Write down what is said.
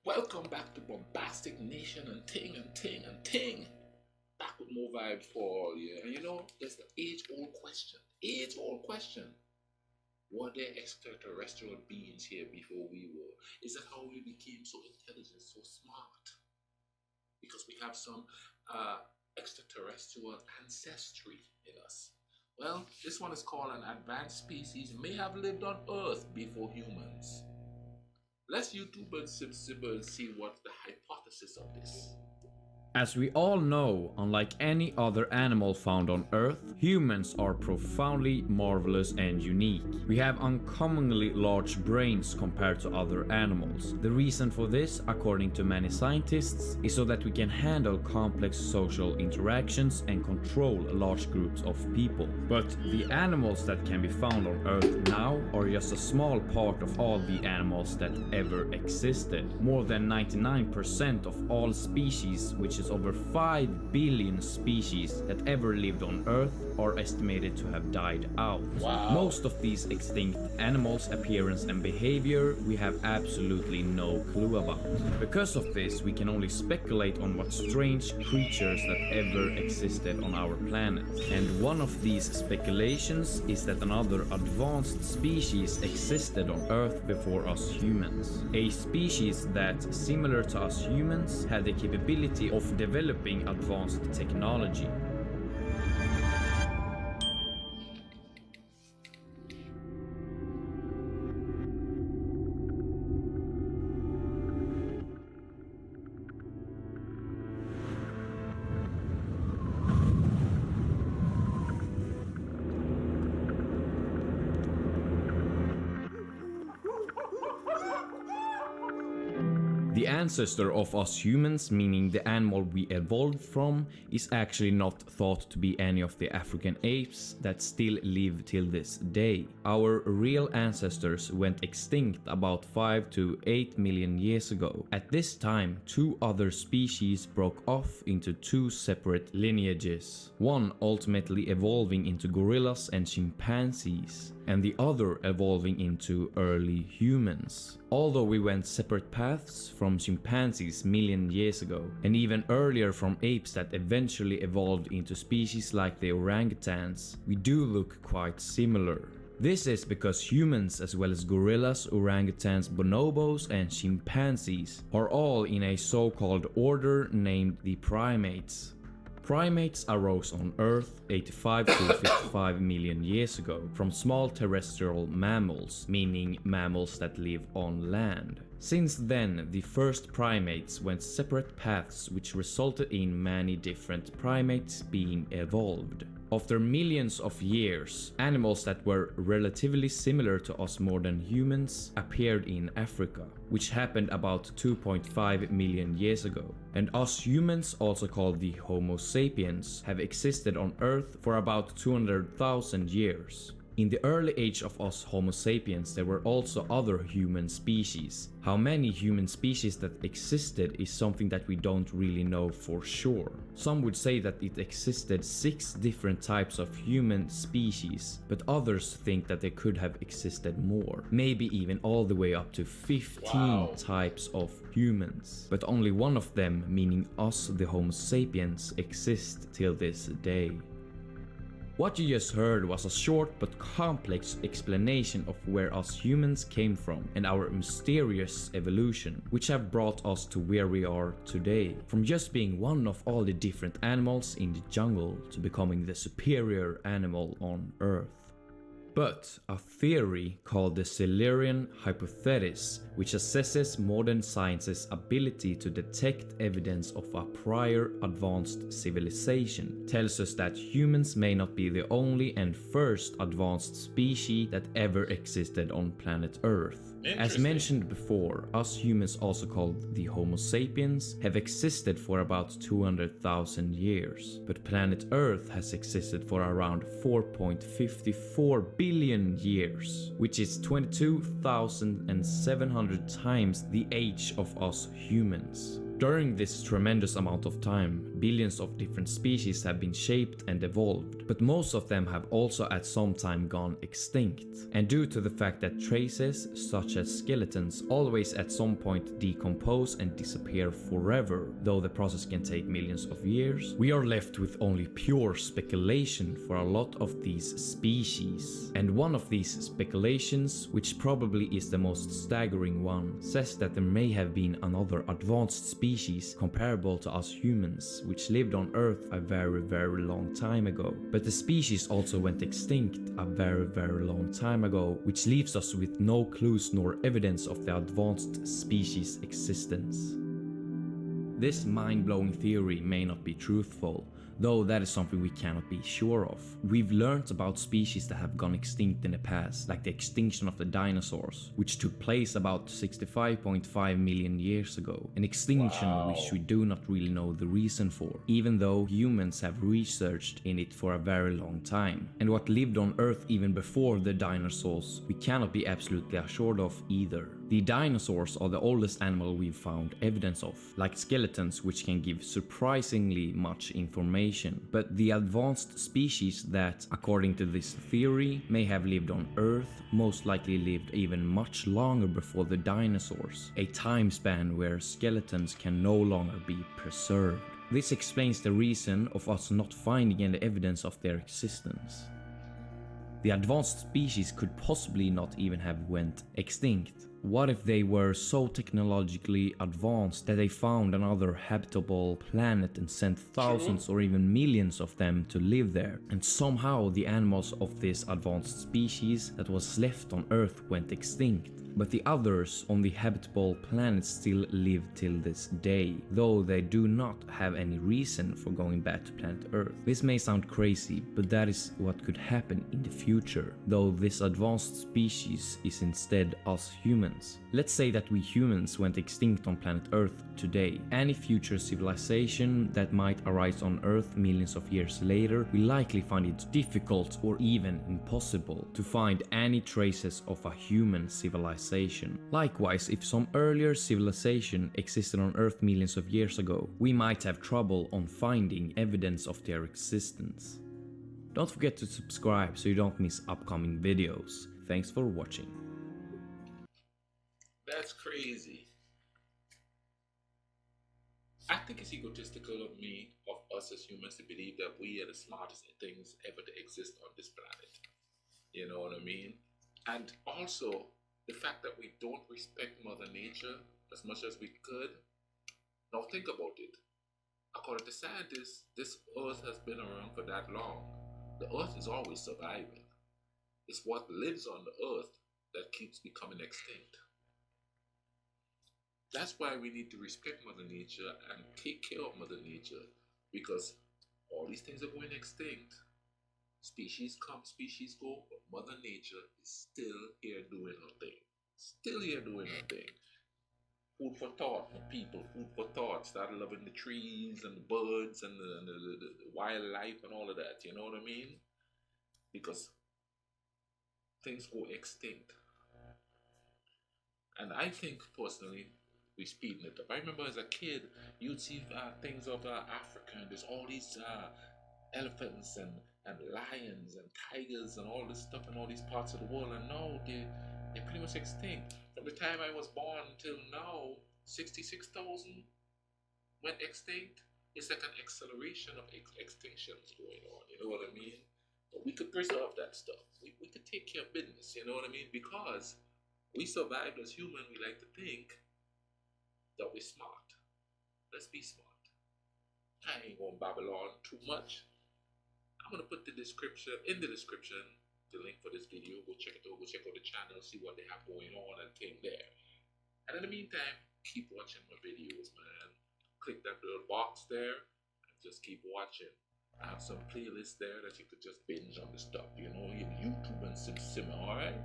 Welcome back to Bombastic Nation and Ting and Ting and Ting. Back with more vibes for all, yeah. And there's the age-old question. Age-old question. Were there extraterrestrial beings here before we were? Is that how we became so intelligent, so smart? Because we have some extraterrestrial ancestry in us. Well, this one is called an advanced species may have lived on Earth before humans. Let's YouTube and Sibsibber see what's the hypothesis of this. As we all know, unlike any other animal found on Earth, humans are profoundly marvelous and unique. We have uncommonly large brains compared to other animals. The reason for this, according to many scientists, is so that we can handle complex social interactions and control large groups of people. But the animals that can be found on Earth now are just a small part of all the animals that ever existed. More than 99% of all species, which is over 5 billion species that ever lived on Earth, are estimated to have died out. Wow. Most of these extinct animals' appearance and behavior we have absolutely no clue about. Because of this, we can only speculate on what strange creatures that ever existed on our planet. And one of these speculations is that another advanced species existed on Earth before us humans. A species that, similar to us humans, had the capability of developing advanced technology. The ancestor of us humans, meaning the animal we evolved from, is actually not thought to be any of the African apes that still live till this day. Our real ancestors went extinct about 5 to 8 million years ago. At this time, two other species broke off into two separate lineages, one ultimately evolving into gorillas and chimpanzees, and the other evolving into early humans. Although we went separate paths from chimpanzees million years ago, and even earlier from apes that eventually evolved into species like the orangutans, we do look quite similar. This is because humans, as well as gorillas, orangutans, bonobos, and chimpanzees, are all in a so-called order named the primates. Primates arose on Earth 85 to 55 million years ago from small terrestrial mammals, meaning mammals that live on land. Since then, the first primates went separate paths, which resulted in many different primates being evolved. After millions of years, animals that were relatively similar to us more than humans appeared in Africa, which happened about 2.5 million years ago. And us humans, also called the Homo sapiens, have existed on Earth for about 200,000 years. In the early age of us Homo sapiens, there were also other human species. How many human species that existed is something that we don't really know for sure. Some would say that it existed 6 different types of human species, but others think that there could have existed more. Maybe even all the way up to 15 types of humans. But only one of them, meaning us the Homo sapiens, exists till this day. What you just heard was a short but complex explanation of where us humans came from and our mysterious evolution, which have brought us to where we are today. From just being one of all the different animals in the jungle to becoming the superior animal on Earth. But a theory called the Silurian hypothesis, which assesses modern science's ability to detect evidence of a prior advanced civilization, tells us that humans may not be the only and first advanced species that ever existed on planet Earth. As mentioned before, us humans, also called the Homo sapiens, have existed for about 200,000 years, but planet Earth has existed for around 4.54 billion years, which is 22,700 times the age of us humans. During this tremendous amount of time, billions of different species have been shaped and evolved, but most of them have also at some time gone extinct. And due to the fact that traces, such as skeletons, always at some point decompose and disappear forever, though the process can take millions of years, we are left with only pure speculation for a lot of these species. And one of these speculations, which probably is the most staggering one, says that there may have been another advanced species comparable to us humans, which lived on Earth a very long time ago. But the species also went extinct a very long time ago, which leaves us with no clues nor evidence of the advanced species' existence. This mind-blowing theory may not be truthful, though that is something we cannot be sure of. We've learned about species that have gone extinct in the past, like the extinction of the dinosaurs, which took place about 65.5 million years ago. An extinction which we do not really know the reason for, even though humans have researched in it for a very long time. And what lived on Earth even before the dinosaurs, we cannot be absolutely assured of either. The dinosaurs are the oldest animal we've found evidence of, like skeletons, which can give surprisingly much information. But the advanced species that, according to this theory, may have lived on Earth most likely lived even much longer before the dinosaurs, a time span where skeletons can no longer be preserved. This explains the reason of us not finding any evidence of their existence. The advanced species could possibly not even have went extinct. What if they were so technologically advanced that they found another habitable planet and sent thousands or even millions of them to live there, and somehow the animals of this advanced species that was left on Earth went extinct, but the others on the habitable planet still live till this day, though they do not have any reason for going back to planet Earth. This may sound crazy, but that is what could happen in the future, though this advanced species is instead us humans. Let's say that we humans went extinct on planet Earth today. Any future civilization that might arise on Earth millions of years later will likely find it difficult or even impossible to find any traces of a human civilization. Likewise, if some earlier civilization existed on Earth millions of years ago, we might have trouble on finding evidence of their existence. Don't forget to subscribe so you don't miss upcoming videos. Thanks for watching. That's crazy. I think it's egotistical of me, of us as humans, to believe that we are the smartest things ever to exist on this planet. You know what I mean? And also, the fact that we don't respect Mother Nature as much as we could. Now think about it. According to scientists, this Earth has been around for that long. The Earth is always surviving. It's what lives on the Earth that keeps becoming extinct. That's why we need to respect Mother Nature and take care of Mother Nature, because all these things are going extinct. Species come, species go, but Mother Nature is still here doing her thing. Still here doing her thing. Food for thought for people, food for thought. Start loving the trees and the birds and the wildlife and all of that, you know what I mean? Because things go extinct. And I think personally, we're speeding it up. I remember as a kid, you'd see things of Africa, and there's all these elephants and lions and tigers and all this stuff in all these parts of the world, and now they're pretty much extinct. From the time I was born until now, 66,000 went extinct. It's like an acceleration of extinctions going on, you know what I mean? But we could preserve that stuff. We could take care of business, you know what I mean? Because we survived as humans, we like to think that we're smart. Let's be smart. I ain't gonna babble on too much. I'm gonna put in the description, the link for this video. Go check it out, go check out the channel, see what they have going on and thing there. And in the meantime, keep watching my videos, man. Click that little box there and just keep watching. I have some playlists there that you could just binge on the stuff, you know, YouTube and Sim, alright?